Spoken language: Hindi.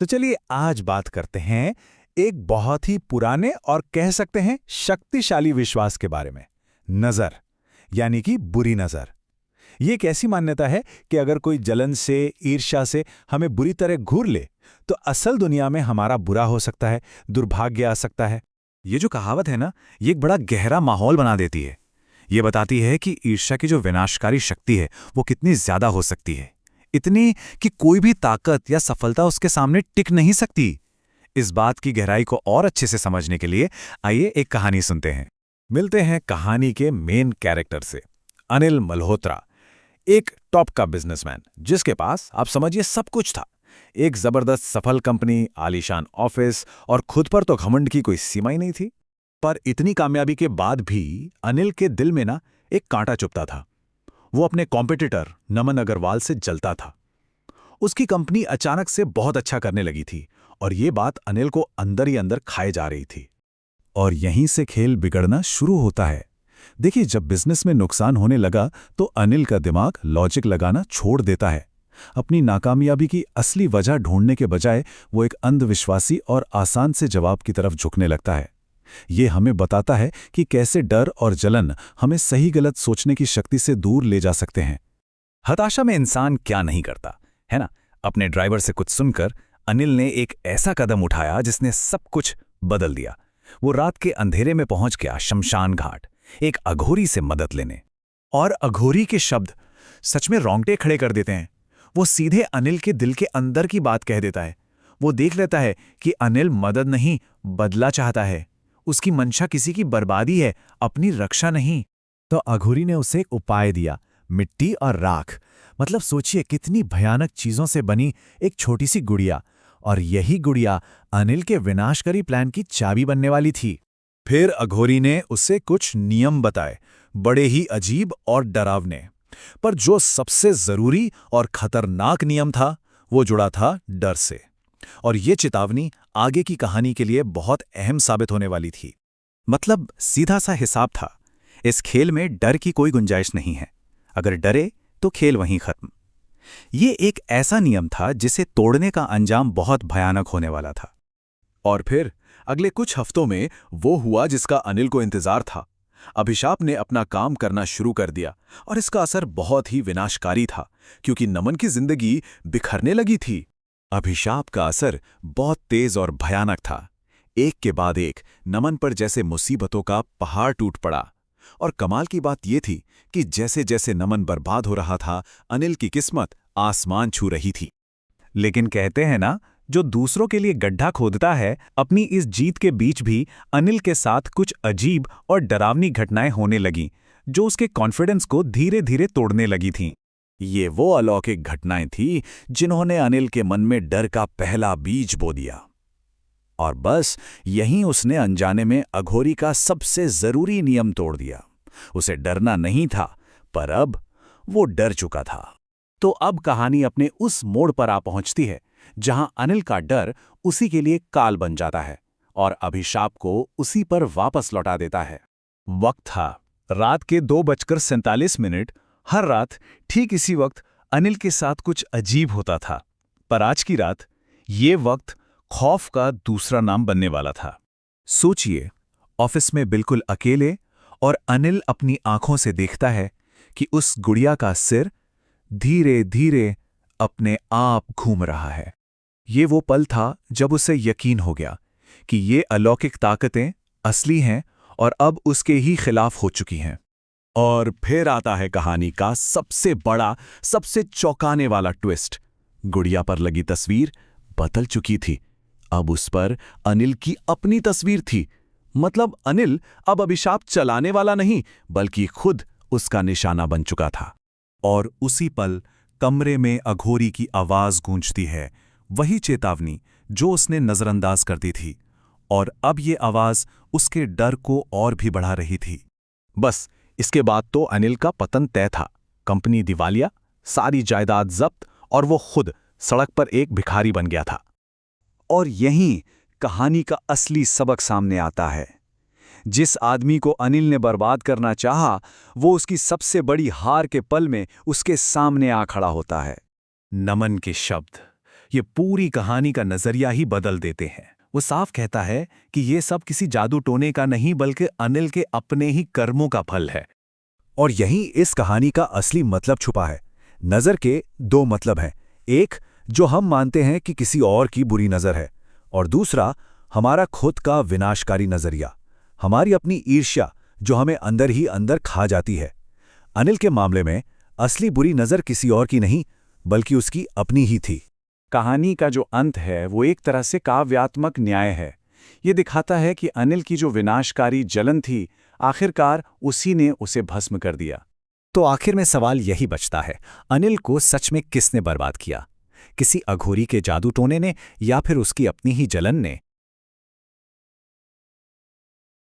तो चलिए आज बात करते हैं एक बहुत ही पुराने और कह सकते हैं शक्तिशाली विश्वास के बारे में। नजर, यानी कि बुरी नजर। ये एक ऐसी मान्यता है कि अगर कोई जलन से, ईर्ष्या से हमें बुरी तरह घूर ले, तो असल दुनिया में हमारा बुरा हो सकता है, दुर्भाग्य आ सकता है। ये जो कहावत है ना, ये एक बड़ा गहरा माहौल बना देती है। ये बताती है कि ईर्ष्या की जो विनाशकारी शक्ति है वो कितनी ज्यादा हो सकती है, इतनी कि कोई भी ताकत या सफलता उसके सामने टिक नहीं सकती। इस बात की गहराई को और अच्छे से समझने के लिए आइए एक कहानी सुनते हैं। मिलते हैं कहानी के मेन कैरेक्टर से, अनिल मल्होत्रा, एक टॉप का बिजनेसमैन जिसके पास आप समझिए सब कुछ था। एक जबरदस्त सफल कंपनी, आलीशान ऑफिस और खुद पर तो घमंड की कोई सीमा ही नहीं थी। पर इतनी कामयाबी के बाद भी अनिल के दिल में ना एक कांटा चुभता था। वो अपने कॉम्पिटिटर नमन अग्रवाल से जलता था। उसकी कंपनी अचानक से बहुत अच्छा करने लगी थी और ये बात अनिल को अंदर ही अंदर खाए जा रही थी। और यहीं से खेल बिगड़ना शुरू होता है। देखिए, जब बिजनेस में नुकसान होने लगा तो अनिल का दिमाग लॉजिक लगाना छोड़ देता है। अपनी नाकामयाबी की असली वजह ढूंढने के बजाय वो एक अंधविश्वासी और आसान से जवाब की तरफ झुकने लगता है। ये हमें बताता है कि कैसे डर और जलन हमें सही गलत सोचने की शक्ति से दूर ले जा सकते हैं। हताशा में इंसान क्या नहीं करता, है ना? अपने ड्राइवर से कुछ सुनकर अनिल ने एक ऐसा कदम उठाया जिसने सब कुछ बदल दिया। वो रात के अंधेरे में पहुंच गया शमशान घाट, एक अघोरी से मदद लेने। और अघोरी के शब्द सच में रोंगटे खड़े कर देते हैं। वो सीधे अनिल के दिल के अंदर की बात कह देता है। वो देख लेता है कि अनिल मदद नहीं, बदला चाहता है। उसकी मंशा किसी की बर्बादी है, अपनी रक्षा नहीं। तो अघोरी ने उसे एक उपाय दिया, मिट्टी और राख। मतलब सोचिए कितनी भयानक चीजों से बनी एक छोटी सी गुड़िया, और यही गुड़िया अनिल के विनाशकारी प्लान की चाबी बनने वाली थी। फिर अघोरी ने उसे कुछ नियम बताए, बड़े ही अजीब और डरावने। पर जो सबसे जरूरी और खतरनाक नियम था वो जुड़ा था डर से। और ये चेतावनी आगे की कहानी के लिए बहुत अहम साबित होने वाली थी। मतलब सीधा सा हिसाब था, इस खेल में डर की कोई गुंजाइश नहीं है। अगर डरे तो खेल वहीं खत्म। ये एक ऐसा नियम था जिसे तोड़ने का अंजाम बहुत भयानक होने वाला था। और फिर अगले कुछ हफ्तों में वो हुआ जिसका अनिल को इंतजार था। अभिशाप ने अपना काम करना शुरू कर दिया और इसका असर बहुत ही विनाशकारी था, क्योंकि नमन की जिंदगी बिखरने लगी थी। अभिशाप का असर बहुत तेज और भयानक था। एक के बाद एक नमन पर जैसे मुसीबतों का पहाड़ टूट पड़ा। और कमाल की बात यह थी कि जैसे जैसे नमन बर्बाद हो रहा था, अनिल की किस्मत आसमान छू रही थी। लेकिन कहते हैं ना, जो दूसरों के लिए गड्ढा खोदता है, अपनी इस जीत के बीच भी अनिल के साथ कुछ अजीब और डरावनी घटनाएं होने लगीं, जो उसके कॉन्फिडेंस को धीरे धीरे तोड़ने लगी थीं। ये वो अलौकिक घटनाएं थीं जिन्होंने अनिल के मन में डर का पहला बीज बो दिया। और बस यहीं उसने अनजाने में अघोरी का सबसे जरूरी नियम तोड़ दिया। उसे डरना नहीं था, पर अब वो डर चुका था। तो अब कहानी अपने उस मोड़ पर आ पहुंचती है जहां अनिल का डर उसी के लिए काल बन जाता है और अभिशाप को उसी पर वापस लौटा देता है। वक्त था रात के 2:47। हर रात ठीक इसी वक्त अनिल के साथ कुछ अजीब होता था। पर आज की रात ये वक्त खौफ का दूसरा नाम बनने वाला था। सोचिए, ऑफिस में बिल्कुल अकेले, और अनिल अपनी आंखों से देखता है कि उस गुड़िया का सिर धीरे धीरे अपने आप घूम रहा है। ये वो पल था जब उसे यकीन हो गया कि ये अलौकिक ताकतें असली हैं और अब उसके ही खिलाफ हो चुकी हैं। और फिर आता है कहानी का सबसे बड़ा, सबसे चौंकाने वाला ट्विस्ट। गुड़िया पर लगी तस्वीर बदल चुकी थी। अब उस पर अनिल की अपनी तस्वीर थी। मतलब अनिल अब अभिशाप चलाने वाला नहीं, बल्कि खुद उसका निशाना बन चुका था। और उसी पल कमरे में अघोरी की आवाज गूंजती है, वही चेतावनी जो उसने नजरअंदाज कर दी थी। और अब ये आवाज उसके डर को और भी बढ़ा रही थी। बस इसके बाद तो अनिल का पतन तय था। कंपनी दिवालिया, सारी जायदाद जब्त, और वो खुद सड़क पर एक भिखारी बन गया था। और यहीं कहानी का असली सबक सामने आता है। जिस आदमी को अनिल ने बर्बाद करना चाहा, वो उसकी सबसे बड़ी हार के पल में उसके सामने आ खड़ा होता है। नमन के शब्द, ये पूरी कहानी का नजरिया ही बदल देते हैं। वो साफ कहता है कि ये सब किसी जादू टोने का नहीं बल्कि अनिल के अपने ही कर्मों का फल है। और यहीं इस कहानी का असली मतलब छुपा है। नज़र के दो मतलब हैं, एक जो हम मानते हैं कि किसी और की बुरी नज़र है, और दूसरा हमारा खुद का विनाशकारी नज़रिया, हमारी अपनी ईर्ष्या जो हमें अंदर ही अंदर खा जाती है। अनिल के मामले में असली बुरी नज़र किसी और की नहीं बल्कि उसकी अपनी ही थी। कहानी का जो अंत है वो एक तरह से काव्यात्मक न्याय है। ये दिखाता है कि अनिल की जो विनाशकारी जलन थी, आखिरकार उसी ने उसे भस्म कर दिया। तो आखिर में सवाल यही बचता है, अनिल को सच में किसने बर्बाद किया? किसी अघोरी के जादू टोने ने या फिर उसकी अपनी ही जलन ने?